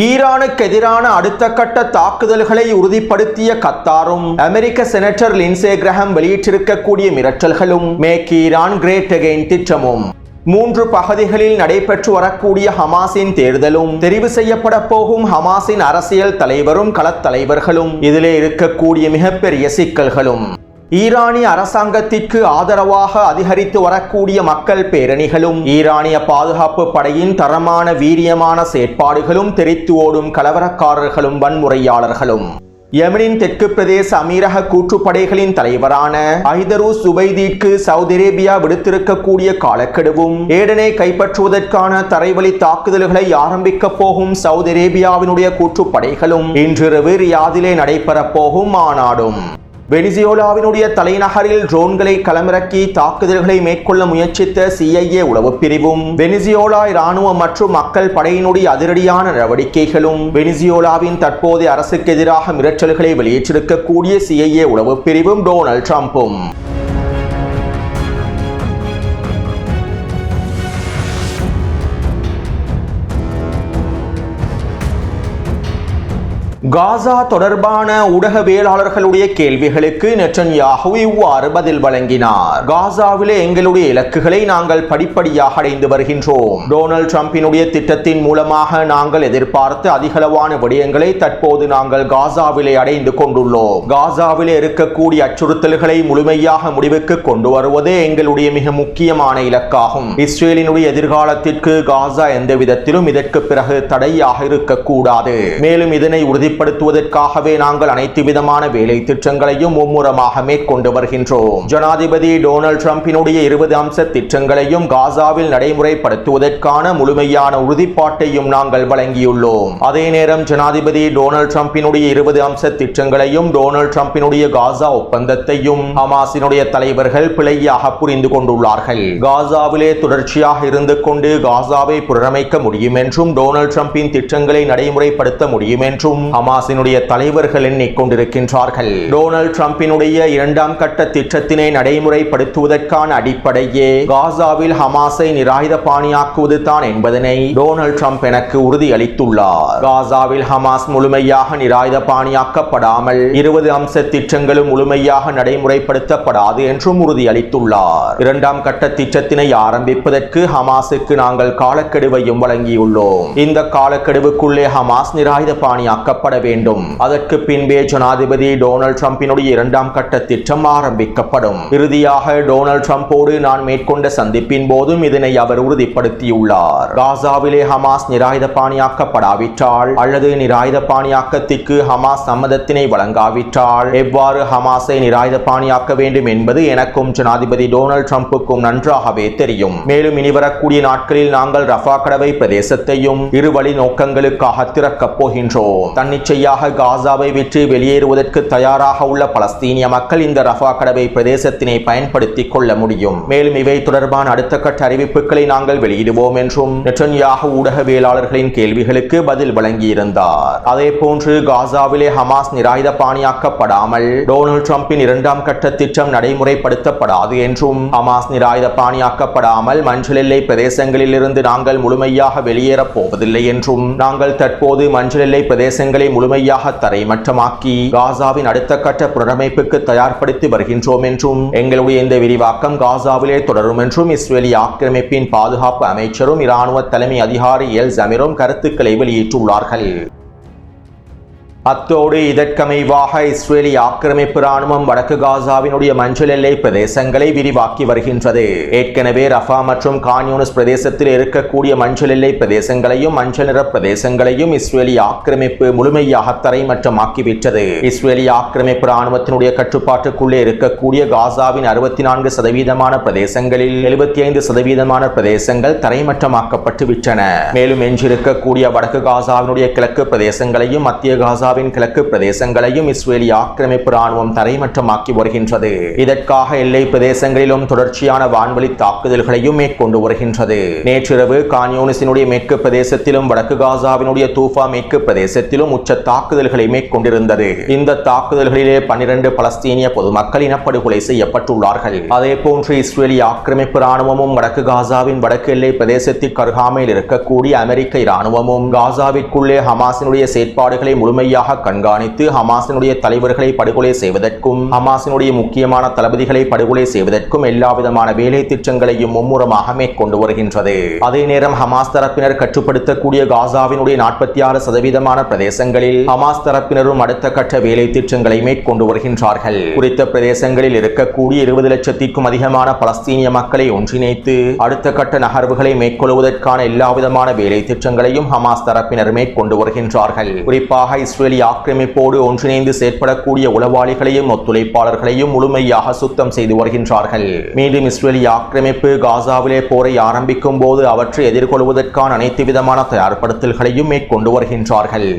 ஈரானுக்கு எதிரான அடுத்த கட்ட தாக்குதல்களை உறுதிப்படுத்திய கத்தாரும் அமெரிக்க செனட்டர் லிண்ட்சே கிரஹாம் வெளியிட்டிருக்கக்கூடிய மிரட்டல்களும் மேக் ஈரான் கிரேட் அகெயின் திட்டமும் 3 பகுதிகளில் நடைபெற்று வரக்கூடிய ஹமாஸின் தேர்தலும் தெரிவு செய்யப்பட போகும் ஹமாஸின் அரசியல் தலைவரும் களத் தலைவர்களும் இதிலே இருக்கக்கூடிய மிகப்பெரிய சிக்கல்களும் ஈரானிய அரசாங்கத்திற்கு ஆதரவாக அதிகரித்து வரக்கூடிய மக்கள் பேரணிகளும் ஈரானிய பாதுகாப்பு படையின் தரமான வீரியமான செயற்பாடுகளும் தெரித்து ஓடும் கலவரக்காரர்களும் வன்முறையாளர்களும் யெமனின் தெற்கு பிரதேச அமீரக கூற்றுப்படைகளின் தலைவரான ஐதரூஸ் உபைதிற்கு சவுதி அரேபியா விடுத்திருக்கக்கூடிய காலக்கெடுவும் ஏடனை கைப்பற்றுவதற்கான தரைவழி தாக்குதல்களை ஆரம்பிக்க போகும் சவுதி அரேபியாவினுடைய கூற்றுப்படைகளும் இன்றிரவு ரியாதிலே நடைபெறப் போகும் மாநாடும் வெனிசுவேலாவினுடைய தலைநகரில் ட்ரோன்களை களமிறக்கி தாக்குதல்களை மேற்கொள்ள முயற்சித்த CIA உளவு பிரிவும் வெனிசுவேலா இராணுவ மற்றும் மக்கள் படையினுடைய அதிரடியான நடவடிக்கைகளும் வெனிசுவேலாவின் தற்போதைய அரசுக்கு எதிராக மிரட்டல்களை வெளியிட்டிருக்கக்கூடிய CIA உளவு பிரிவும் டொனால்ட் ட்ரம்பும் காசா தொடர்பான ஊடகவியலாளர்களுடைய கேள்விகளுக்கு நெட்டன்யாஹூ இவ்வாறு பதில் வழங்கினார். காசாவிலே எங்களுடைய இலக்குகளை நாங்கள் படிப்படியாக அடைந்து வருகின்றோம். டொனால்ட் ட்ரம்பினுடைய திட்டத்தின் மூலமாக நாங்கள் எதிர்பார்த்த அதிகளவான விடயங்களை தற்போது நாங்கள் காசாவிலே அடைந்து கொண்டுள்ளோம். காசாவிலே இருக்கக்கூடிய அச்சுறுத்தல்களை முழுமையாக முடிவுக்கு கொண்டு வருவதே எங்களுடைய மிக முக்கியமான இலக்காகும். இஸ்ரேலினுடைய எதிர்காலத்திற்கு காசா எந்த விதத்திலும் இதற்கு பிறகு தடையாக இருக்கக்கூடாது. மேலும் இதனை உறுதிப்படுத்துவதற்காகவே நாங்கள் அனைத்து விதமான வேலை திட்டங்களையும் மும்முரமாக மேற்கொண்டு வருகின்றோம். ஜனாதிபதி டொனால்ட் ட்ரம்பினுடைய 20 அம்ச திட்டங்களையும் காசாவில் நடைமுறைப்படுத்துவதற்கான முழுமையான உறுதிப்பாட்டையும் நாங்கள் வழங்கியுள்ளோம். அதே நேரம் ஜனாதிபதி டொனால்ட் ட்ரம்பினுடைய 20 அம்ச திட்டங்களையும் டொனால்ட் ட்ரம்பினுடைய காசா ஒப்பந்தத்தையும் ஹமாஸினுடைய தலைவர்கள் பிழையாக புரிந்து கொண்டுள்ளார்கள். காசாவிலே தொடர்ச்சியாக இருந்து கொண்டு காசாவை புனரமைக்க முடியும் என்றும் டொனால்ட் ட்ரம்பின் திட்டங்களை நடைமுறைப்படுத்த முடியும் என்றும் ஹமாஸினுடைய தலைவர்கள் எண்ணிக்கொண்டிருக்கின்றார்கள். டொனால்ட் ட்ரம்பினுடைய 2ஆம் கட்ட திட்டத்தினை நடைமுறைப்படுத்துவதற்கான அடிப்படையே காசாவில் ஹமாஸை நிராயுதபாணியாக்குவது தான் என்பதனை டொனால்ட் ட்ரம்ப் எனக்கு உறுதியளித்துள்ளார். காசாவில் ஹமாஸ் முழுமையாக நிராயுதபாணியாக்கப்படாமல் 20 அம்ச திட்டங்களும் முழுமையாக நடைமுறைப்படுத்தப்படாது என்றும் உறுதியளித்துள்ளார். 2ஆம் கட்ட திட்டத்தினை ஆரம்பிப்பதற்கு ஹமாஸுக்கு நாங்கள் காலக்கெடுவையும் வழங்கியுள்ளோம். இந்த காலக்கெடுவுக்குள்ளே ஹமாஸ் நிராயுதபாணியாக்கப்பட வேண்டும். அதற்கு பின்பே ஜனாதிபதி டொனால்ட் ட்ரம்பினுடைய 2ஆம் கட்ட திட்டம் ஆரம்பிக்கப்படும். இறுதியாக டொனால்ட் ட்ரம்போடு நான் மேற்கொண்ட சந்திப்பின் போதும் இதனை அவர் உறுதிப்படுத்தியுள்ளார். காசாவிலே ஹமாஸ் நிராயுதபாணியாக்கப்படாவிட்டால் அல்லது நிராயுதபாணியாக்கத்திற்கு ஹமாஸ் சம்மதத்தினை வழங்காவிட்டால் எவ்வாறு ஹமாஸை நிராயுதபாணியாக்க வேண்டும் என்பது எனக்கும் ஜனாதிபதி டொனால்ட் ட்ரம்புக்கும் நன்றாகவே தெரியும். மேலும் இனிவரக்கூடிய நாட்களில் நாங்கள் ரஃபா கடவை பிரதேசத்தையும் இருவழி நோக்கங்களுக்காக திறக்கப் போகின்றோம். தன்னிச்சையாக காசாவை விட்டு வெளியேறுவதற்கு தயாராக உள்ள பலஸ்தீனிய மக்கள் இந்த ரஃபா கடவை பிரதேசத்தினை பயன்படுத்திக் கொள்ள முடியும். மேலும் இவை தொடர்பான அடுத்த கட்ட அறிவிப்புகளை நாங்கள் வெளியிடுவோம் என்றும் நெட்டன்யாஹூ ஊடகவியலாளர்களின் கேள்விகளுக்கு பதில் வழங்கியிருந்தார். அதே போன்று காசாவிலே ஹமாஸ் நிராயுதபாணியாக்கப்படாமல் டொனால்ட் ட்ரம்பின் 2ஆம் கட்ட திட்டம் நடைமுறைப்படுத்தப்படாது என்றும் ஹமாஸ் நிராயுதபாணியாக்கப்படாமல் மஞ்சள் எல்லை பிரதேசங்களில் இருந்து நாங்கள் முழுமையாக வெளியேறப் போவதில்லை என்றும் நாங்கள் தற்போது மஞ்சள் எல்லை பிரதேசங்களை முழுமையாக தரைமட்டமாக்கி காசாவின் அடுத்த கட்ட புனரமைப்புக்கு தயார்படுத்தி வருகின்றோம் என்றும் எங்களுடைய இந்த விரிவாக்கம் காசாவிலே தொடரும் என்றும் இஸ்ரேலிய ஆக்கிரமிப்பின் பாதுகாப்பு அமைச்சரும் இராணுவ தலைமை அதிகாரி எல் ஜமீரும் கருத்துக்களை வெளியிட்டுள்ளார்கள். அத்தோடு இதற்கமைவாக இஸ்ரேலிய ஆக்கிரமிப்பு ராணுவம் வடக்கு காசாவினுடைய மஞ்சள் எல்லை பிரதேசங்களை விரிவாக்கி வருகின்றது. ஏற்கனவே ரஃபா மற்றும் கான் யூனிஸ் பிரதேசத்தில் இருக்கக்கூடிய மஞ்சள் எல்லை பிரதேசங்களையும் மஞ்சள் நிற பிரதேசங்களையும் இஸ்ரேலிய ஆக்கிரமிப்பு முழுமையாக தரைமட்டமாக்கிவிட்டது. இஸ்ரேலிய ஆக்கிரமிப்பு ராணுவத்தினுடைய கட்டுப்பாட்டுக்குள்ளே இருக்கக்கூடிய காசாவின் 64% பிரதேசங்களில் 75% பிரதேசங்கள் தரைமட்டமாக்கப்பட்டு விட்டன. மேலும் எஞ்சிருக்கக்கூடிய வடக்கு காசாவினுடைய கிழக்கு பிரதேசங்களையும் மத்திய காசா காசாவின் கிழக்கு பிரதேசங்களையும் இஸ்ரேலிய ஆக்கிரமிப்பு ராணுவம் தரைமட்டமாக்கி வருகின்றது. இதற்காக எல்லை பிரதேசங்களிலும் தொடர்ச்சியான வான்வழி தாக்குதல்களையும் மேற்கொண்டு வருகின்றது. நேற்றிரவு கான் யூனிஸினுடைய மேற்கு பிரதேசத்திலும் வடக்கு காசாவினுடைய தூஃபா மேற்கு பிரதேசத்திலும் உச்ச தாக்குதல்களை மேற்கொண்டிருந்தது. இந்த தாக்குதல்களிலே 12 பலஸ்தீனிய பொதுமக்கள் இனப்படுகொலை செய்யப்பட்டுள்ளார்கள். அதே போன்று இஸ்ரேலிய ஆக்கிரமிப்பு ராணுவமும் வடக்கு காசாவின் வடக்கு எல்லை பிரதேசத்திற்கு அருகாமையில் இருக்கக்கூடிய அமெரிக்க இராணுவமும் காசாவிற்குள்ளே ஹமாஸினுடைய செயற்பாடுகளை முழுமையாக கண்காணித்து ஹமாஸினுடைய தலைவர்களை படுகொலை செய்வதற்கும் ஹமாஸினுடைய முக்கியமான தளபதிகளை படுகொலை செய்வதற்கும் எல்லாவிதமான வேலை திட்டங்களையும் மும்முரமாக மேற்கொண்டு வருகின்றது. அதே நேரம் ஹமாஸ் தரப்பினர் கட்டுப்படுத்தக்கூடிய காசாவினுடைய 46% பிரதேசங்களில் ஹமாஸ் தரப்பினரும் அடுத்த கட்ட வேலை திட்டங்களை மேற்கொண்டு வருகின்றார்கள். குறித்த பிரதேசங்களில் இருக்கக்கூடிய 20 லட்சத்திற்கும் அதிகமான பலஸ்தீனிய மக்களை ஒன்றிணைத்து அடுத்த கட்ட நகர்வுகளை மேற்கொள்வதற்கான எல்லாவிதமான வேலை திட்டங்களையும் ஹமாஸ் தரப்பினர் மேற்கொண்டு வருகின்றார்கள். குறிப்பாக இஸ்ரேலிய ஆக்கிரமிப்போடு ஒன்றிணைந்து செயற்படக்கூடிய உளவாளிகளையும் ஒத்துழைப்பாளர்களையும் முழுமையாக சுத்தம் செய்து வருகின்றார்கள். மீண்டும் இஸ்ரேலிய ஆக்கிரமிப்பு காசாவிலே போரை ஆரம்பிக்கும் போது அவற்றை எதிர்கொள்வதற்கான அனைத்து விதமான தயார்படுத்தல்களையும் மேற்கொண்டு வருகின்றார்கள்.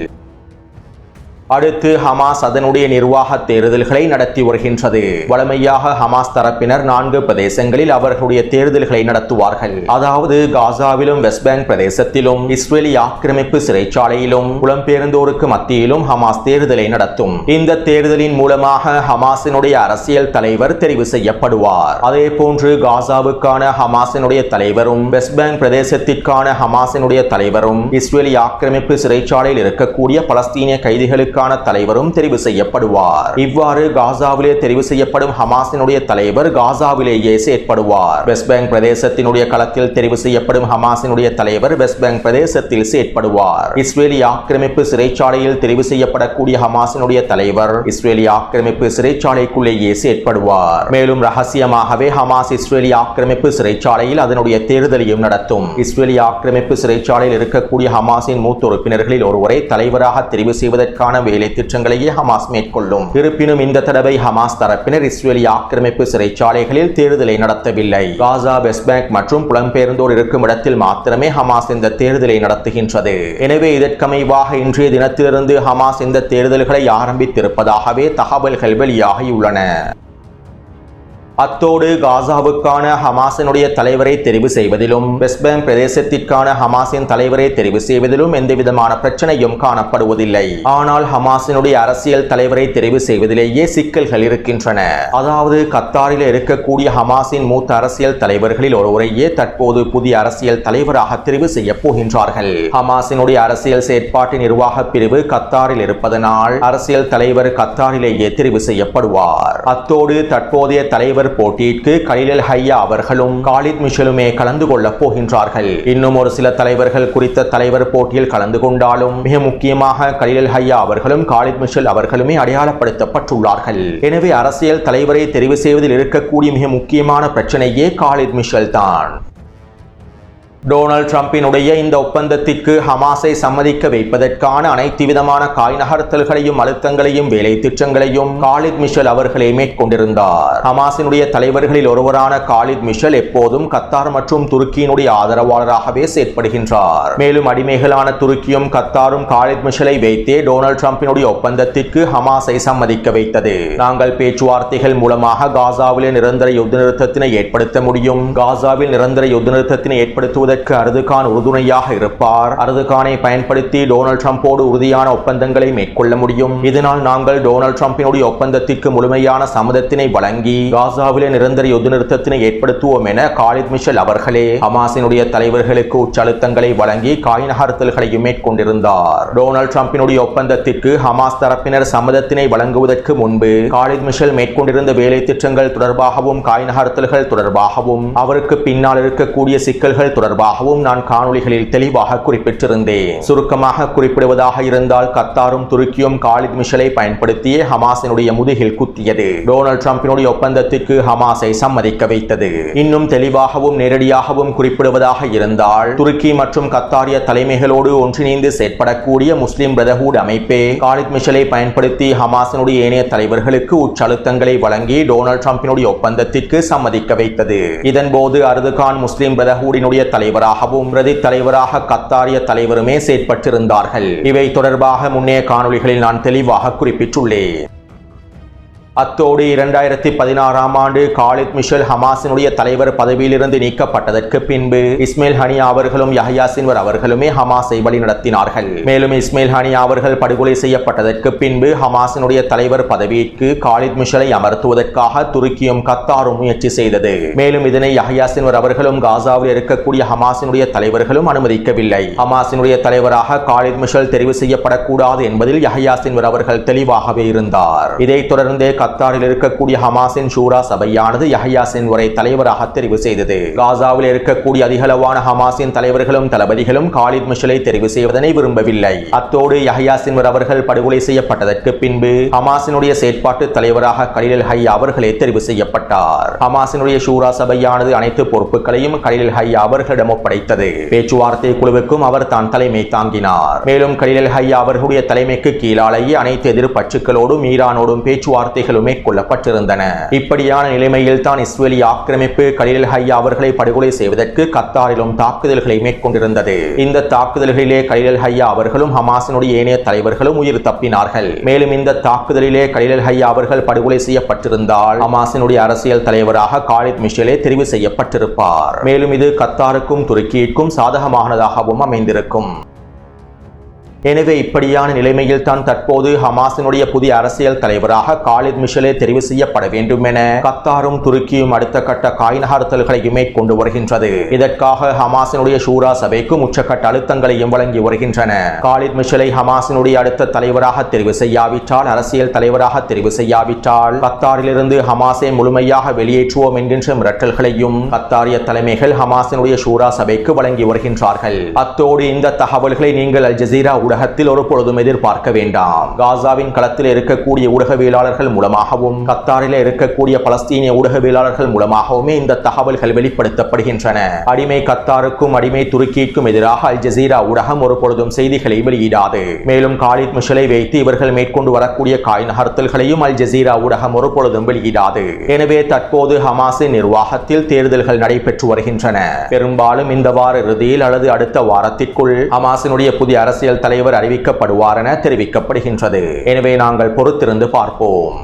அடுத்து ஹமாஸ் அதனுடைய நிர்வாக தேர்தல்களை நடத்தி வருகின்றது. வழமையாக ஹமாஸ் தரப்பினர் 4 பிரதேசங்களில் அவர்களுடைய தேர்தல்களை நடத்துவார்கள். அதாவது காசாவிலும் வெஸ்ட் பேங்க் பிரதேசத்திலும் இஸ்ரேலிய ஆக்கிரமிப்பு சிறைச்சாலையிலும் புலம்பெயர்ந்தோருக்கு மத்தியிலும் ஹமாஸ் தேர்தலை நடத்தும். இந்த தேர்தலின் மூலமாக ஹமாஸினுடைய அரசியல் தலைவர் தெரிவு செய்யப்படுவார். அதே போன்று காசாவுக்கான ஹமாஸினுடைய தலைவரும் வெஸ்ட் பேங்க் பிரதேசத்திற்கான ஹமாஸினுடைய தலைவரும் இஸ்ரேலிய ஆக்கிரமிப்பு சிறைச்சாலையில் இருக்கக்கூடிய பலஸ்தீனிய கைதிகளுக்கு தலைவரும் தெரிவு செய்யப்படுவார். இவ்வாறு காசாவிலே தெரிவு செய்யப்படும் ஹமாஸினுடைய தலைவர் காசாவிலேயே செயற்படுவார். வெஸ்ட் பேங்க் பிரதேசத்தினுடைய களத்தில் தெரிவு செய்யப்படும் ஹமாஸினுடைய தலைவர் வெஸ்ட் பேங்க் பிரதேசத்தில் செயற்படுவார். இஸ்ரேலிய ஆக்கிரமிப்பு சிறைச்சாலையில் தெரிவு செய்யப்படக்கூடிய ஹமாஸினுடைய தலைவர் இஸ்ரேலிய ஆக்கிரமிப்பு சிறைச்சாலைக்குள்ளேயே செயற்படுவார். மேலும் ரகசியமாகவே ஹமாஸ் இஸ்ரேலிய ஆக்கிரமிப்பு சிறைச்சாலையில் அதனுடைய தேர்தலையும் நடத்தும். இஸ்ரேலிய ஆக்கிரமிப்பு சிறைச்சாலையில் இருக்கக்கூடிய ஹமாஸின் மூத்த உறுப்பினர்களில் ஒருவரை தலைவராக தெரிவு செய்வதற்கான வேலை திட்டங்களையே ஹமாஸ் மேற்கொள்ளும். இருப்பினும் இந்த தடவை ஹமாஸ் தரப்பினர் இஸ்ரேலிய ஆக்கிரமிப்பு சிறைச்சாலைகளில் தேர்தலை நடத்தவில்லை. காசா, வெஸ்ட் பேங்க் மற்றும் புலம்பெயர்ந்தோர் இருக்கும் இடத்தில் மாத்திரமே ஹமாஸ் இந்த தேர்தலை நடத்துகின்றது. எனவே இதற்கமைவாக இன்றைய தினத்திலிருந்து ஹமாஸ் இந்த தேர்தல்களை ஆரம்பித்திருப்பதாகவே தகவல்கள் வெளியாகியுள்ளன. அத்தோடு காசாவுக்கான ஹமாஸினுடைய தலைவரை தெரிவு செய்வதிலும் வெஸ்ட் பேங்க் பிரதேசத்திற்கான ஹமாஸின் தலைவரை தெரிவு செய்வதிலும் எந்தவிதமான பிரச்சனையும் காணப்படுவதில்லை. ஆனால் ஹமாஸினுடைய அரசியல் தலைவரை தெரிவு செய்வதிலேயே சிக்கல்கள் இருக்கின்றன. அதாவது கத்தாரில் இருக்கக்கூடிய ஹமாஸின் மூத்த அரசியல் தலைவர்களில் ஒருவரையே தற்போது புதிய அரசியல் தலைவராக தெரிவு செய்ய போகின்றார்கள். ஹமாஸினுடைய அரசியல் செயற்பாட்டு நிர்வாக பிரிவு கத்தாரில் இருப்பதனால் அரசியல் தலைவர் கத்தாரிலேயே தெரிவு செய்யப்படுவார். அத்தோடு தற்போதைய தலைவர் போட்டிக்கு கலீல் ஹையா அவர்களும் காலித் மிஷலுமே கலந்து கொள்ள போகின்றார்கள். இன்னும் ஒரு சில தலைவர்கள் குறித்த தலைவர் போட்டியில் கலந்து கொண்டாலும் மிக முக்கியமாக கலீல் ஹையா அவர்களும் காலித் மிஷல் அவர்களுமே அடையாளப்படுத்தப்பட்டுள்ளார்கள். எனவே அரசியல் தலைவரை தெரிவு செய்வதில் இருக்கக்கூடிய மிக முக்கியமான பிரச்சனையே காலித் மிஷல் தான். டொனால்ட் ட்ரம்பினுடைய இந்த ஒப்பந்தத்திற்கு ஹமாஸை சம்மதிக்க வைப்பதற்கான அனைத்து விதமான காய் நகர்த்தல்களையும் அழுத்தங்களையும் வேலை திட்டங்களையும் காலித் மிஷல் அவர்களே மேற்கொண்டிருந்தார். ஹமாஸினுடைய தலைவர்களில் ஒருவரான காலித் மிஷல் எப்போதும் கத்தார் மற்றும் துருக்கியினுடைய ஆதரவாளராகவே செயற்படுகின்றார். மேலும் அடிமைகளான துருக்கியும் கத்தாரும் காலித் மிஷலை வைத்தே டொனால்ட் ட்ரம்பினுடைய ஒப்பந்தத்திற்கு ஹமாஸை சம்மதிக்க வைத்தது. நாங்கள் பேச்சுவார்த்தைகள் மூலமாக காசாவிலே நிரந்தர யுத்த நிறுத்தத்தினை ஏற்படுத்த முடியும். காசாவில் நிரந்தர யுத்த நிறுத்தத்தினை ஏற்படுத்துவதற்கு அர்துகான் உறுதுணையாக இருப்பார். அர்துகானை பயன்படுத்தி டொனால்ட் ட்ரம்போடு உறுதியான ஒப்பந்தங்களை மேற்கொள்ள முடியும். இதனால் நாங்கள் டொனால்ட் ட்ரம்பினுடைய ஒப்பந்தத்திற்கு முழுமையான சம்மதத்தினை வழங்கி காசாவிலே நிரந்தர யுத்த நிறுத்தத்தினை ஏற்படுத்துவோம் என காலித் மிஷல் அவர்களே ஹமாஸினுடைய தலைவர்களுக்கு உச்சழுத்தங்களை வழங்கி காய் நகர்த்தல்களையும் மேற்கொண்டிருந்தார். டொனால்ட் ட்ரம்பினுடைய ஒப்பந்தத்திற்கு ஹமாஸ் தரப்பினர் சம்மதத்தினை வழங்குவதற்கு முன்பு காலித் மிஷல் மேற்கொண்டிருந்த வேலை திட்டங்கள் தொடர்பாகவும் காய் நகர்த்தல்கள் தொடர்பாகவும் அவருக்கு பின்னால் இருக்கக்கூடிய சிக்கல்கள் தொடர்பாகவும் நான் காணொளிகளில் தெளிவாக குறிப்பிட்டிருந்தேன். சுருக்கமாக குறிப்பிடுவதாக இருந்தால் கத்தாரும் துருக்கியும் காலித் மிஷலை பயன்படுத்தியே ஹமாஸினுடைய முதுகில் குத்தியது. டொனால்ட் ட்ரம்பினுடைய ஒப்பந்தத்திற்கு ஹமாஸை சம்மதிக்க வைத்தது. இன்னும் தெளிவாகவும் நேரடியாகவும் குறிப்பிடுவதாக இருந்தால் துருக்கி மற்றும் கத்தாரிய தலைமைகளோடு ஒன்றிணைந்து செயற்படக்கூடிய முஸ்லிம் பிரதர்ஹுட் அமைப்பே காலித் மிஷலை பயன்படுத்தி ஹமாஸினுடைய ஏனைய தலைவர்களுக்கு உச்சழுத்தங்களை வழங்கி டொனால்ட் ட்ரம்பினுடைய ஒப்பந்தத்திற்கு சம்மதிக்க வைத்தது. இதன்போது அர்துகான் முஸ்லிம் பிரதர்ஹுடினுடைய தலைவர் தலைவராகவும் பிரதி தலைவராக கத்தாரிய தலைவருமே செயற்பட்டிருந்தார்கள். இவை தொடர்பாக முன்னைய காணொளிகளில் நான் தெளிவாக குறிப்பிட்டுள்ளேன். அத்தோடு 2016ஆம் ஆண்டு காலித் மிஷல் ஹமாஸினுடைய தலைவர் பதவியிலிருந்து நீக்கப்பட்டதற்கு பின்பு இஸ்மாயில் ஹனியா அவர்களும் யஹ்யா சின்வர் அவர்களுமே ஹமாஸை வழிநடத்தினார்கள். மேலும் இஸ்மாயில் ஹனியா அவர்கள் படுகொலை செய்யப்பட்டதற்கு பின்பு ஹமாஸினுடைய தலைவர் பதவிக்கு காலித் மிஷலை அமர்த்துவதற்காக துருக்கியும் கத்தாரும் முயற்சி செய்தது. மேலும் இதனை யஹ்யா சின்வர் அவர்களும் காசாவில் இருக்கக்கூடிய ஹமாஸினுடைய தலைவர்களும் அனுமதிக்கவில்லை. ஹமாஸினுடைய தலைவராக காலித் மிஷல் தெரிவு செய்யப்படக்கூடாது என்பதில் யஹ்யா சின்வர் அவர்கள் தெளிவாகவே இருந்தார். இதைத் தொடர்ந்து கத்தாரில் இருக்கக்கூடிய ஹமாஸின் ஷூரா சபையானது யஹ்யா சின்வரை தலைவராக தெரிவு செய்தது. காசாவில் இருக்கக்கூடிய அதிகளவான ஹமாஸின் தலைவர்களும் தளபதிகளும் காலித் மிஷலை தெரிவு செய்வதனை விரும்பவில்லை. அத்தோடு யஹ்யா சின்வர் அவர்கள் படுகொலை செய்யப்பட்டதற்கு பின்பு ஹமாஸினுடைய செயற்பாட்டு தலைவராக கலீல் ஹையா அவர்களே தெரிவு செய்யப்பட்டார். ஹமாஸினுடைய ஷூரா சபையானது அனைத்து பொறுப்புகளையும் கலீல் ஹையா அவர்களிடம் ஒப்படைத்தது. பேச்சுவார்த்தை குழுவுக்கும் அவர் தான் தலைமை தாங்கினார். மேலும் கலீல் ஹையா அவர்களுடைய தலைமைக்கு கீழாலேயே அனைத்து எதிர்ப்பச்சுக்களோடும் ஈரானோடும் பேச்சுவார்த்தைகள் மேற்கொள்ளப்பட்டிருந்தன. இப்படியான நிலைமையில் தான் இஸ்ரேலிய ஆக்கிரமிப்பு கலீல் ஹையா அவர்களை படுகொலை செய்வதற்கு கத்தாரிலும் தாக்குதல்களை மேற்கொண்டிருந்தது. இந்த தாக்குதல்களிலே கலீல் ஹையா அவர்களும் ஹமாஸினுடைய ஏனைய தலைவர்களும் உயிர் தப்பினார்கள். மேலும் இந்த தாக்குதலிலே கலீல் ஹையா அவர்கள் படுகொலை செய்யப்பட்டிருந்தால் ஹமாஸினுடைய அரசியல் தலைவராக காலித் மிஷலே தெரிவு செய்யப்பட்டிருப்பார். மேலும் இது கத்தாருக்கும் துருக்கிக்கும் சாதகமானதாகவும் அமைந்திருக்கும். எனவே இப்படியான நிலைமையில் தான் தற்போது ஹமாஸினுடைய புதிய அரசியல் தலைவராக காலித் மிஷலே தெரிவு செய்யப்பட வேண்டும் என கத்தாரும் துருக்கியும் அடுத்த கட்ட காய் நகர்த்தல்களையும் மேற்கொண்டு வருகின்றது. இதற்காக ஹமாஸினுடைய ஷூரா சபைக்கும் உச்சக்கட்ட அழுத்தங்களையும் வழங்கி வருகின்றன. காலித் மிஷலை ஹமாஸினுடைய அடுத்த தலைவராக தெரிவு செய்யாவிட்டால், அரசியல் தலைவராக தெரிவு செய்யாவிட்டால் கத்தாரிலிருந்து ஹமாஸை முழுமையாக வெளியேற்றுவோம் என்கின்ற மிரட்டல்களையும் கத்தாரிய தலைமைகள் ஹமாஸினுடைய ஷூரா சபைக்கு வழங்கி வருகின்றார்கள். அத்தோடு இந்த தகவல்களை நீங்கள் அல் ஜசீரா ஊடகத்தில் ஒரு பொழுதும் எதிர்பார்க்க வேண்டாம். காசாவின் களத்தில் இருக்கக்கூடிய ஊடகவியலாளர்கள் மூலமாகவும் கத்தாரில் இருக்கக்கூடிய பலஸ்தீனிய ஊடகவியலாளர்கள் மூலமாகவுமே இந்த தகவல்கள் வெளிப்படுத்தப்படுகின்றன. அடிமை கத்தாருக்கும் அடிமை துருக்கிக்கும் எதிராக அல் ஜசீரா ஊடகம் ஒரு பொழுதும் செய்திகளை வெளியிடாது. மேலும் காலித் மிஷலை வைத்து இவர்கள் மேற்கொண்டு வரக்கூடிய காய் நகர்த்தல்களையும் அல் ஜசீரா ஊடகம் ஒரு பொழுதும் வெளியிடாது. எனவே தற்போது ஹமாஸின் நிர்வாகத்தில் தேர்தல்கள் நடைபெற்று வருகின்றன. பெரும்பாலும் இந்த வார இறுதியில் அல்லது அடுத்த வாரத்திற்குள் ஹமாஸினுடைய புதிய அரசியல் தலைவர் அறிவிக்கப்படுவார் என தெரிவிக்கப்படுகின்றது. எனவே நாங்கள் பொறுத்திருந்து பார்ப்போம்.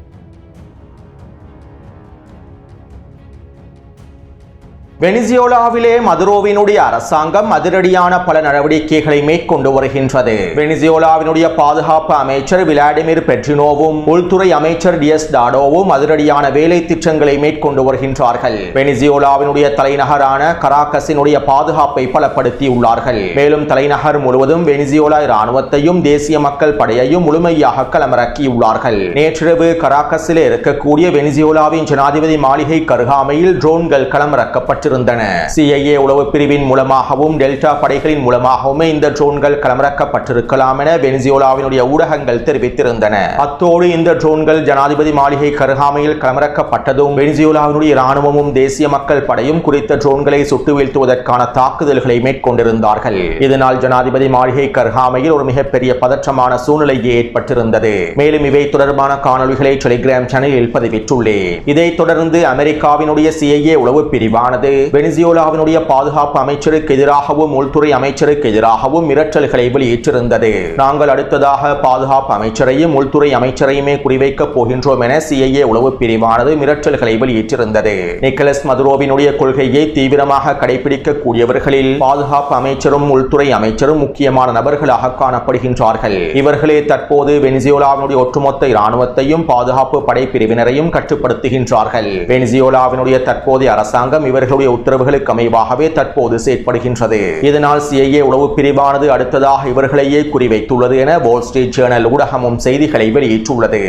வெனிசுவேலாவிலே மதுரோவினுடைய அரசாங்கம் அதிரடியான பல நடவடிக்கைகளை மேற்கொண்டு வருகின்றது. வெனிசுவேலாவினுடைய பாதுகாப்பு அமைச்சர் விளாடிமிர் பெட்ரினோவும் உள்துறை அமைச்சர் டியஸ்டாடோவும் அதிரடியான வேலை திட்டங்களை மேற்கொண்டு வருகின்றார்கள். வெனிசுவேலாவினுடைய தலைநகரான கராகஸினுடைய பாதுகாப்பை பலப்படுத்தியுள்ளார்கள். மேலும் தலைநகர் முழுவதும் வெனிசுவேலா இராணுவத்தையும் தேசிய மக்கள் படையையும் முழுமையாக களமிறக்கியுள்ளார்கள். நேற்றிரவு கராகஸில் இருக்கக்கூடிய வெனிசுவேலாவின் ஜனாதிபதி மாளிகை கருகாமையில் ட்ரோன்கள் களமிறக்கப்பட்டு CIA உளவு பிரிவின் மூலமாகவும் டெல்டா படைகளின் மூலமாகவும் இந்த ட்ரோன்கள் களமிறக்கப்பட்டிருக்கலாம் என வெனிசுவேலாவினுடைய ஊடகங்கள் தெரிவித்திருந்தன. அத்தோடு இந்த ட்ரோன்கள் ஜனாதிபதி மாளிகை கருகாமையில் களமிறக்கப்பட்டதும் வெனிசுவேலாவினுடைய இராணுவமும் தேசிய மக்கள் படையும் குறித்த ட்ரோன்களை சுட்டு வீழ்த்துவதற்கான தாக்குதல்களை மேற்கொண்டிருந்தார்கள். இதனால் ஜனாதிபதி மாளிகை கருகாமையில் ஒரு மிகப்பெரிய பதற்றமான சூழ்நிலை ஏற்பட்டிருந்தது. மேலும் இவை தொடர்பான காணொளிகளை டெலிகிராம் சேனலில் பதிவிட்டுள்ளேன். இதைத் தொடர்ந்து அமெரிக்காவினுடைய CIA உளவு பிரிவானது வெனிசுவேலாவினுடைய பாதுகாப்பு அமைச்சருக்கு எதிராகவும் உள்துறை அமைச்சருக்கு எதிராகவும் மிரட்டல்களை வெளியிட்டிருந்தது. நாங்கள் அடுத்ததாக பாதுகாப்பு அமைச்சரையும் உள்துறை அமைச்சரையுமே குறிவைக்கப் போகின்றோம் என CIA உளவு பிரிவானது மிரட்டல்களை வெளியிட்டிருந்தது. நிக்கலஸ் மதுரோவினுடைய கொள்கையை தீவிரமாக கடைபிடிக்கக்கூடியவர்களில் பாதுகாப்பு அமைச்சரும் உள்துறை அமைச்சரும் முக்கியமான நபர்களாக காணப்படுகின்றார்கள். இவர்களே தற்போது வெனிசுவேலாவினுடைய ஒட்டுமொத்த இராணுவத்தையும் பாதுகாப்பு படை பிரிவினரையும் கட்டுப்படுத்துகின்றார்கள். வெனிசுவேலாவினுடைய தற்போதைய அரசாங்கம் இவர்களுடைய உத்தரவுகளுக்கு அமைவாகவே தற்போது செயற்படுகின்றது. இதனால் CIA உளவு பிரிவானது அடுத்ததாக இவர்களையே குறிவைத்துள்ளது என வால் ஸ்ட்ரீட் ஜேர்னல் ஊடகமும் செய்திகளை வெளியிட்டுள்ளது.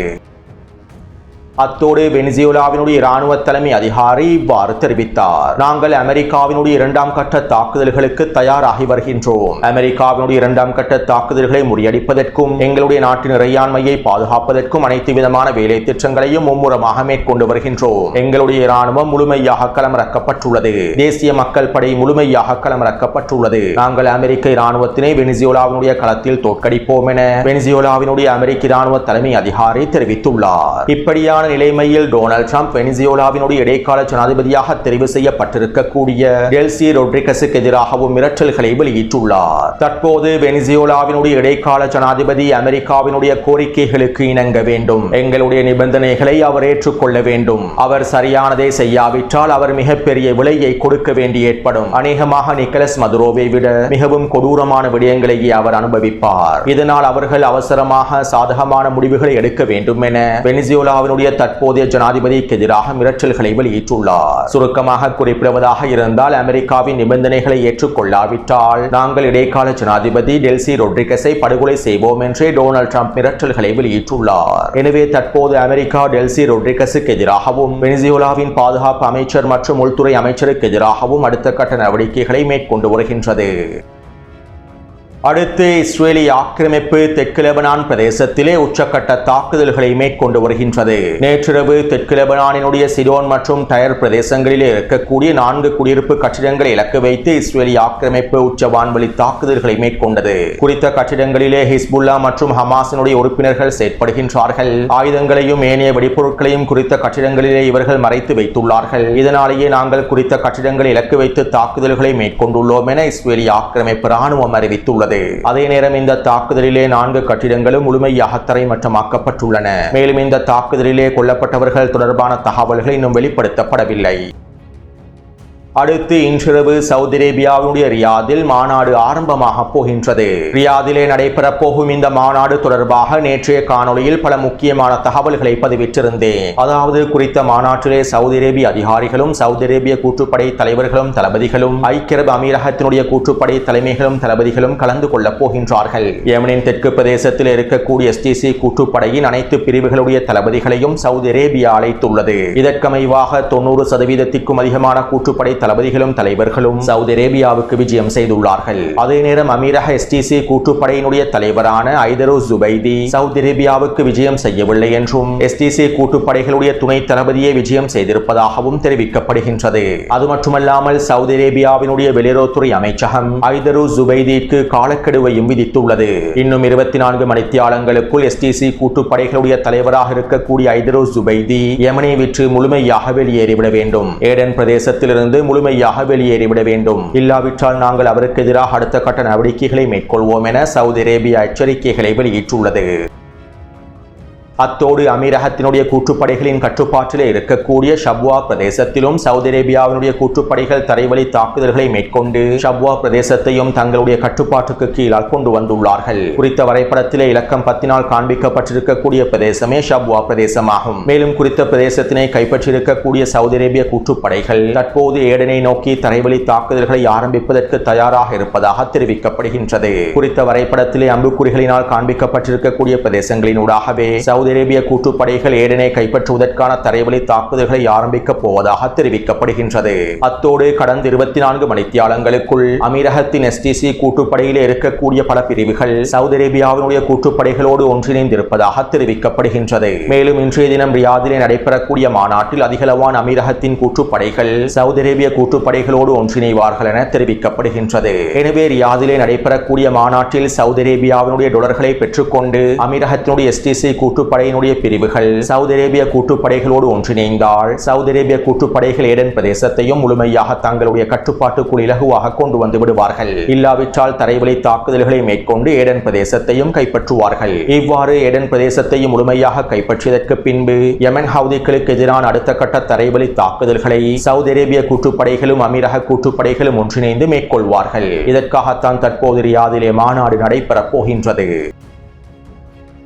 அத்தோடு வெனிசுவேலாவினுடைய இராணுவ தலைமை அதிகாரி இவ்வாறு தெரிவித்தார். நாங்கள் அமெரிக்காவினுடைய இரண்டாம் கட்ட தாக்குதல்களுக்கு தயாராகி வருகின்றோம். அமெரிக்காவினுடைய இரண்டாம் கட்ட தாக்குதல்களை முறியடிப்பதற்கும் எங்களுடைய நாட்டின் இறையாண்மையை பாதுகாப்பதற்கும் அனைத்து விதமான வேலை திட்டங்களையும் மும்முரமாக மேற்கொண்டு வருகின்றோம். எங்களுடைய இராணுவம் முழுமையாக களமிறக்கப்பட்டுள்ளது. தேசிய மக்கள் படை முழுமையாக களமிறக்கப்பட்டுள்ளது. நாங்கள் அமெரிக்க இராணுவத்தினை வெனிசுவேலாவினுடைய களத்தில் தோற்கடிப்போம் என வெனிசுவேலாவினுடைய அமெரிக்க இராணுவ தலைமை அதிகாரி தெரிவித்துள்ளார். இப்படியான இவ்வாறான நிலைமையில் டொனால்ட் ட்ரம்ப் வெனிசுவேலாவினுடைய இடைக்கால ஜனாதிபதியாக தெரிவு செய்யப்பட்டிருக்கக்கூடிய டெல்சி ரொட்ரிகஸுக்கு எதிராகவும் மிரட்டல்களை வெளியிட்டுள்ளார். தற்போது வெனிசுவேலாவினுடைய இடைக்கால ஜனாதிபதி அமெரிக்காவினுடைய கோரிக்கைகளுக்கு இணங்க வேண்டும், எங்களுடைய நிபந்தனைகளை அவர் ஏற்றுக்கொள்ள வேண்டும், அவர் சரியானதை செய்யாவிட்டால் அவர் மிகப்பெரிய விலையை கொடுக்க வேண்டி ஏற்படும், அநேகமாக நிக்கலஸ் மதுரோவை விட மிகவும் கொடூரமான விடயங்களையே அவர் அனுபவிப்பார், இதனால் அவர்கள் அவசரமாக சாதகமான முடிவுகளை எடுக்க வேண்டும் என வெனிசுவேலாவினுடைய தற்போதைய ஜனாதிபதிக்கு எதிராக மிரட்டல்களை வெளியிட்டுள்ளார். சுருக்கமாக குறிப்பிடுவதாக இருந்தால், அமெரிக்காவின் நிபந்தனைகளை ஏற்றுக்கொள்ளாவிட்டால் நாங்கள் இடைக்கால ஜனாதிபதி டெல்சி ரொட்ரிகஸை படுகொலை செய்வோம் என்றே டொனால்ட் ட்ரம்ப் மிரட்டல்களை வெளியிட்டுள்ளார். எனவே தற்போது அமெரிக்கா டெல்சி ரொட்ரிகஸுக்கு எதிராகவும் வெனிசுவேலாவின் பாதுகாப்பு அமைச்சர் மற்றும் உள்துறை அமைச்சருக்கு எதிராகவும் அடுத்த கட்ட நடவடிக்கைகளை மேற்கொண்டு வருகின்றது. அடுத்து இஸ்ரேலிய ஆக்கிரமிப்பு தெற்கு லெபனான் பிரதேசத்திலே உச்சக்கட்ட தாக்குதல்களை மேற்கொண்டு வருகின்றது. நேற்றிரவு தெற்கு லெபனானினுடைய சிடோன் மற்றும் டயர் பிரதேசங்களிலே இருக்கக்கூடிய 4 குடியிருப்பு கட்டிடங்களை இலக்கு வைத்து இஸ்ரேலிய ஆக்கிரமிப்பு உச்ச வான்வழி தாக்குதல்களை மேற்கொண்டது. குறித்த கட்டிடங்களிலே ஹிஸ்புல்லா மற்றும் ஹமாஸினுடைய உறுப்பினர்கள் செயற்படுகின்றார்கள். ஆயுதங்களையும் ஏனைய வெடிப்பொருட்களையும் குறித்த கட்டிடங்களிலே இவர்கள் மறைத்து வைத்துள்ளார்கள். இதனாலேயே நாங்கள் குறித்த கட்டிடங்களை இலக்கு வைத்து தாக்குதல்களை மேற்கொண்டுள்ளோம் என இஸ்ரேலிய ஆக்கிரமிப்பு ராணுவம் அறிவித்துள்ளது. அதே நேரம் இந்த தாக்குதலிலே 4 கட்டிடங்களும் முழுமையாக தரைமட்டமாக்கப்பட்டுள்ளன. மேலும் இந்த தாக்குதலிலே கொல்லப்பட்டவர்கள் தொடர்பான தகவல்கள் இன்னும் வெளிப்படுத்தப்படவில்லை. அடுத்து இன்றிரவு சவுதி அரேபியாவுடைய ரியாதில் மாநாடு ஆரம்பமாக போகின்றது. ரியாதிலே நடைபெற போகும் இந்த மாநாடு தொடர்பாக நேற்றைய காணொளியில் பல முக்கியமான தகவல்களை பதிவிட்டிருந்தேன். அதாவது குறித்த மாநாட்டிலே சவுதி அரேபிய அதிகாரிகளும் சவுதி அரேபிய கூட்டுப்படை தலைவர்களும் தளபதிகளும் ஐக்கிய அரபு அமீரகத்தினுடைய கூட்டுப்படை தலைமைகளும் தளபதிகளும் கலந்து கொள்ளப் போகின்றார்கள். யெமனின் தெற்கு பிரதேசத்தில் இருக்கக்கூடிய STC கூட்டுப்படையின் அனைத்து பிரிவுகளுடைய தளபதிகளையும் சவுதி அரேபியா அழைத்துள்ளது. இதற்கமைவாக 90% அதிகமான கூட்டுப்படை தளபதிகளும் தலைவர்களும் சவுதி அரேபியாவுக்கு விஜயம் செய்துள்ளார்கள். அதே நேரம் அமீரக STC கூட்டுப்படையினுடைய தலைவரான ஐதரூஸ் ஜுபைதி சவுதி அரேபியாவுக்கு விஜயம் செய்யவில்லை என்றும் STC கூட்டுப்படைகளுடைய துணை தளபதியே விஜயம் செய்திருப்பதாகவும் தெரிவிக்கப்படுகின்றது. அது மட்டுமல்லாமல் சவுதி அரேபியாவினுடைய வெளியுறவுத்துறை அமைச்சகம் ஐதரூஸ் ஜுபைதிக்கு காலக்கெடுவையும் விதித்துள்ளது. இன்னும் 24 மணித்தியாலங்களுக்குள் STC கூட்டுப்படைகளுடைய தலைவராக இருக்கக்கூடிய ஐதரூஸ் ஜுபைதி யெமனை விட்டு முழுமையாக வெளியேறிவிட வேண்டும். ஏடன் பிரதேசத்திலிருந்து முழுமையாக வெளியேறிவிட வேண்டும். இல்லாவிட்டால் நாங்கள் அவருக்கு எதிராக அடுத்த கட்ட நடவடிக்கைகளை மேற்கொள்வோம் என சவுதி அரேபியா எச்சரிக்கைகளை வெளியிட்டுள்ளது. அத்தோடு அமீரகத்தினுடைய கூட்டுப்படைகளின் கட்டுப்பாட்டிலே இருக்கக்கூடிய ஷப்வா பிரதேசத்திலும் சவுதி அரேபியாவினுடைய கூட்டுப்படைகள் தரைவழி தாக்குதல்களை மேற்கொண்டு ஷப்வா பிரதேசத்தையும் தங்களுடைய கட்டுப்பாட்டுக்கு கீழால் கொண்டு வந்துள்ளார்கள். குறித்த வரைபடத்திலே இலக்கம் 10 காண்பிக்கப்பட்டிருக்கக்கூடிய பிரதேசமே ஷப்வா பிரதேசமாகும். மேலும் குறித்த பிரதேசத்தினை கைப்பற்றியிருக்கக்கூடிய சவுதி அரேபிய கூட்டுப்படைகள் தற்போது ஏடனை நோக்கி தரைவழி தாக்குதல்களை ஆரம்பிப்பதற்கு தயாராக இருப்பதாக தெரிவிக்கப்படுகின்றது. குறித்த வரைபடத்திலே அம்புக்குறிகளினால் காண்பிக்கப்பட்டிருக்கக்கூடிய பிரதேசங்களினூடாகவே சவுதி அரேபிய கூட்டுப்படைகள் ஏடனை கைப்பற்றுவதற்கான தரைவழி தாக்குதல்களை ஆரம்பிக்கப் போவதாக தெரிவிக்கப்படுகின்றது. அத்தோடு கடந்த 24 மணித்தியாலங்களுக்குள் அமீரகத்தின் STC கூட்டுப்படையிலே இருக்கக்கூடிய பல பிரிவுகள் சவுதி அரேபியாவினுடைய கூட்டுப்படைகளோடு ஒன்றிணைந்திருப்பதாக தெரிவிக்கப்படுகின்றது. மேலும் இன்றைய தினம் ரியாதிலே நடைபெறக்கூடிய மாநாட்டில் அதிகளவான அமீரகத்தின் கூட்டுப்படைகள் சவுதி அரேபிய கூட்டுப்படைகளோடு ஒன்றிணைவார்கள் என தெரிவிக்கப்படுகின்றது. எனவே ரியாதிலே நடைபெறக்கூடிய மாநாட்டில் சவுதி அரேபியாவினுடைய டாலர்களை பெற்றுக்கொண்டு அமீரகத்தினுடைய STC கூட்டுப்படையினுடைய பிரிவுகள் சவுதி அரேபிய கூட்டுப்படைகளோடு ஒன்றிணைந்தால் சவுதி அரேபிய கூட்டுப்படைகள் ஏடன் பிரதேசத்தையும் முழுமையாக தங்களுடைய கட்டுப்பாட்டுக்குள் இலகுவாக கொண்டு வந்து விடுவார்கள். இல்லாவிட்டால் தரைவழி தாக்குதல்களை மேற்கொண்டு ஏடன் பிரதேசத்தையும் கைப்பற்றுவார்கள். இவ்வாறு ஏடன் பிரதேசத்தையும் முழுமையாக கைப்பற்றியதற்கு பின்பு யெமன் ஹவுதிகளுக்கு எதிரான அடுத்த கட்ட தரைவழி தாக்குதல்களை சவுதி அரேபிய கூட்டுப்படைகளும் அமீரக கூட்டுப்படைகளும் ஒன்றிணைந்து மேற்கொள்வார்கள். இதற்காகத்தான் தற்போது ரியாதிலே மாநாடு நடைபெறப் போகின்றது.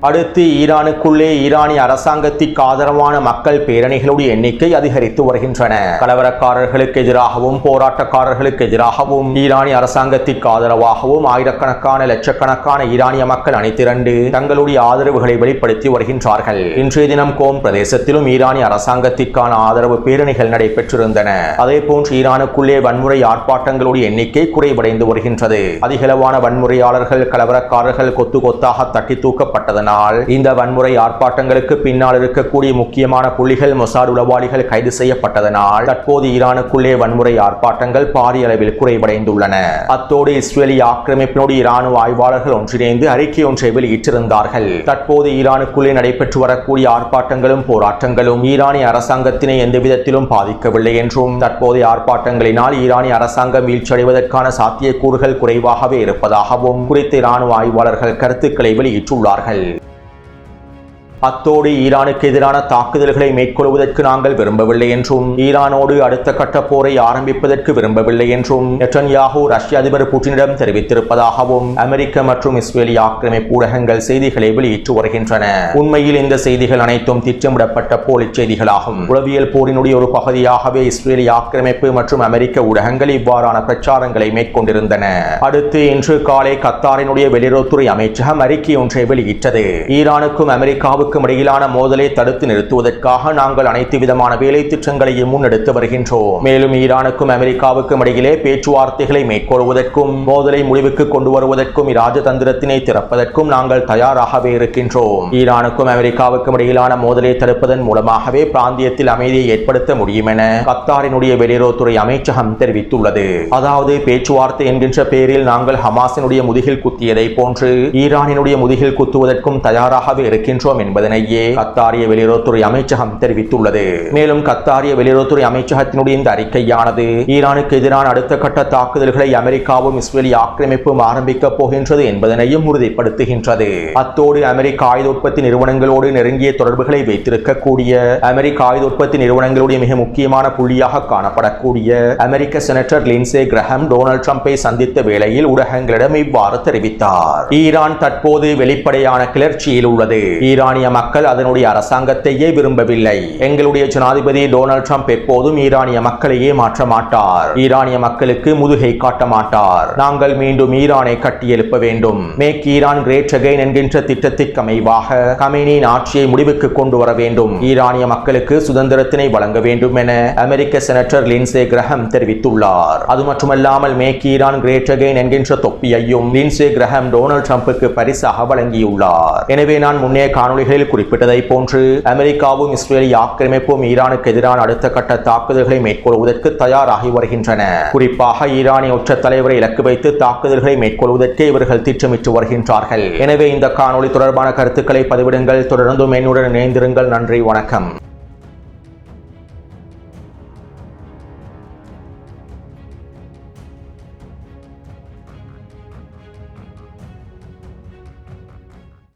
அடுத்து ஈரானுக்குள்ளே ஈரானிய அரசாங்கத்திற்கு ஆதரவான மக்கள் பேரணிகளுடைய எண்ணிக்கை அதிகரித்து வருகின்றன. கலவரக்காரர்களுக்கு எதிராகவும் போராட்டக்காரர்களுக்கு எதிராகவும் ஈரானிய அரசாங்கத்திற்கு ஆதரவாகவும் ஆயிரக்கணக்கான லட்சக்கணக்கான ஈரானிய மக்கள் அணிதிரண்டு தங்களுடைய ஆதரவுகளை வெளிப்படுத்தி வருகின்றார்கள். இன்றைய தினம் கோம் பிரதேசத்திலும் ஈரானிய அரசாங்கத்திற்கான ஆதரவு பேரணிகள் நடைபெற்றிருந்தன. அதே போன்று ஈரானுக்குள்ளே வன்முறை ஆர்ப்பாட்டங்களுடைய எண்ணிக்கை குறைவடைந்து வருகின்றது. அதிகளவான வன்முறையாளர்கள் கலவரக்காரர்கள் கொத்து கொத்தாக தட்டி தூக்கப்பட்டதன் செய்யப்பட்டதனால் இந்த வன்முறை ஆர்ப்பாட்டங்களுக்கு பின்னால் இருக்கக்கூடிய முக்கியமான புள்ளிகள் மொசாட் உளவாளிகள் கைது செய்யப்பட்டதனால் தற்போது ஈரானுக்குள்ளே வன்முறை ஆர்ப்பாட்டங்கள் பாரிய அளவில் குறைவடைந்துள்ளன. அத்தோடு இஸ்ரேலிய ஆக்கிரமிப்பினோடு இராணுவ ஆய்வாளர்கள் ஒன்றிணைந்து அறிக்கை ஒன்றை வெளியிட்டிருந்தார்கள். தற்போது ஈரானுக்குள்ளே நடைபெற்று வரக்கூடிய ஆர்ப்பாட்டங்களும் போராட்டங்களும் ஈரானிய அரசாங்கத்தினை எந்த விதத்திலும் பாதிக்கவில்லை என்றும் தற்போதைய ஆர்ப்பாட்டங்களினால் ஈரானிய அரசாங்கம் வீழ்ச்சியடைவதற்கான சாத்தியக்கூறுகள் குறைவாகவே இருப்பதாகவும் குறித்த இராணுவ ஆய்வாளர்கள் கருத்துக்களை வெளியிட்டுள்ளார்கள். அத்தோடு ஈரானுக்கு எதிரான தாக்குதல்களை மேற்கொள்வதற்கு நாங்கள் விரும்பவில்லை என்றும் ஈரானோடு அடுத்த கட்ட போரை ஆரம்பிப்பதற்கு விரும்பவில்லை என்றும் நெட்டன்யாஹூ ரஷ்ய அதிபர் புட்டினிடம் தெரிவித்திருப்பதாகவும் அமெரிக்க மற்றும் இஸ்ரேலிய ஆக்கிரமிப்பு ஊடகங்கள் செய்திகளை வெளியிட்டு வருகின்றன. உண்மையில் இந்த செய்திகள் அனைத்தும் திட்டமிடப்பட்ட போலி செய்திகளாகும். உளவியல் போரினுடைய ஒரு பகுதியாகவே இஸ்ரேலிய ஆக்கிரமிப்பு மற்றும் அமெரிக்க ஊடகங்கள் இவ்வாறான பிரச்சாரங்களை மேற்கொண்டிருந்தன. அடுத்து இன்று காலை கத்தாரினுடைய வெளியுறவுத்துறை அமைச்சகம் அறிக்கை ஒன்றை வெளியிட்டது. ஈரானுக்கும் அமெரிக்காவுக்கும் இடையிலான மோதலை தடுத்து நிறுத்துவதற்காக நாங்கள் அனைத்து விதமான வேலை திட்டங்களையும் முன்னெடுத்து வருகின்றோம். மேலும் ஈரானுக்கும் அமெரிக்காவுக்கும் இடையிலே பேச்சுவார்த்தைகளை மேற்கொள்வதற்கும் மோதலை முடிவுக்கு கொண்டு வருவதற்கும் இராஜதந்திரத்தினை திறப்பதற்கும் நாங்கள் தயாராகவே இருக்கின்றோம். ஈரானுக்கும் அமெரிக்காவுக்கும் இடையிலான மோதலை தடுப்பதன் மூலமாகவே பிராந்தியத்தில் அமைதியை ஏற்படுத்த முடியும் என கத்தாரினுடைய வெளியுறவுத்துறை அமைச்சகம் தெரிவித்துள்ளது. அதாவது பேச்சுவார்த்தை என்கின்ற பெயரில் நாங்கள் ஹமாஸினுடைய முதுகில் குத்தியதை போன்று ஈரானினுடைய முதுகில் குத்துவதற்கும் தயாராகவே இருக்கின்றோம் என்பதனையே கத்தாரிய வெளியுறவுத்துறை அமைச்சகம் தெரிவித்துள்ளது. மேலும் கத்தாரிய வெளியுறவுத்துறை அமைச்சகத்தினுடைய இந்த அறிக்கையானது ஈரானுக்கு எதிரான அடுத்த கட்ட தாக்குதல்களை அமெரிக்காவும் இஸ்ரேலிய ஆக்கிரமிப்பும் ஆரம்பிக்கப் போகின்றது என்பதனையும் உறுதிப்படுத்துகின்றது. அத்தோடு அமெரிக்க ஆயுத உற்பத்தி நிறுவனங்களோடு நெருங்கிய தொடர்புகளை வைத்திருக்கக்கூடிய அமெரிக்க ஆயுத உற்பத்தி நிறுவனங்களுடைய மிக முக்கியமான புள்ளியாக காணப்படக்கூடிய அமெரிக்க செனட்டர் லின்சே கிரஹாம் டொனால்ட் ட்ரம்பை சந்தித்த வேளையில் ஊடகங்களிடம் இவ்வாறு தெரிவித்தார். ஈரான் தற்போது வெளிப்படையான கிளர்ச்சியில் உள்ளது. ஈரானிய மக்கள் அதனுடைய அரசாங்கத்தையே விரும்பவில்லை. எங்களுடைய ஜனாதிபதி டொனால்ட் ட்ரம்ப் எப்போதும் ஈரானிய மக்களையே மாற்ற மாட்டார். ஈரானிய மக்களுக்கு முதுகை காட்ட மாட்டார். நாங்கள் மீண்டும் ஈரானை கட்டியெழுப்ப வேண்டும். மேக் ஈரான் கிரேட் அகைன் என்கின்ற திட்டத்திற்கு அமைவாக கமேனியின் ஆட்சியை முடிவுக்கு கொண்டு வர வேண்டும். ஈரானிய மக்களுக்கு சுதந்திரத்தினை வழங்க வேண்டும் என அமெரிக்க செனட்டர் லின்சே கிரஹாம் தெரிவித்துள்ளார். அது மட்டுமல்லாமல் மேக் ஈரான் கிரேட் அகைன் என்கின்ற தொப்பியையும் லின்சே கிரஹாம் டொனால்ட் ட்ரம்புக்கு பரிசாக வழங்கியுள்ளார். எனவே நான் முன்னே காணொளிகளில் குறிப்பிட்டதை போன்று அமெரிக்காவும் இஸ்ரேலிய ஆக்கிரமிப்பும் ஈரானுக்கு எதிரான அடுத்த கட்ட தாக்குதல்களை மேற்கொள்வதற்கு தயாராகி வருகின்றன. குறிப்பாக ஈரானிய உச்ச தலைவரை இலக்கு வைத்து தாக்குதல்களை மேற்கொள்வதற்கு இவர்கள் திட்டமிட்டு வருகின்றார்கள். எனவே இந்த காணொளி தொடர்பான கருத்துக்களை பதிவிடுங்கள். தொடர்ந்தும் என்னுடன் இணைந்திருங்கள். நன்றி, வணக்கம்.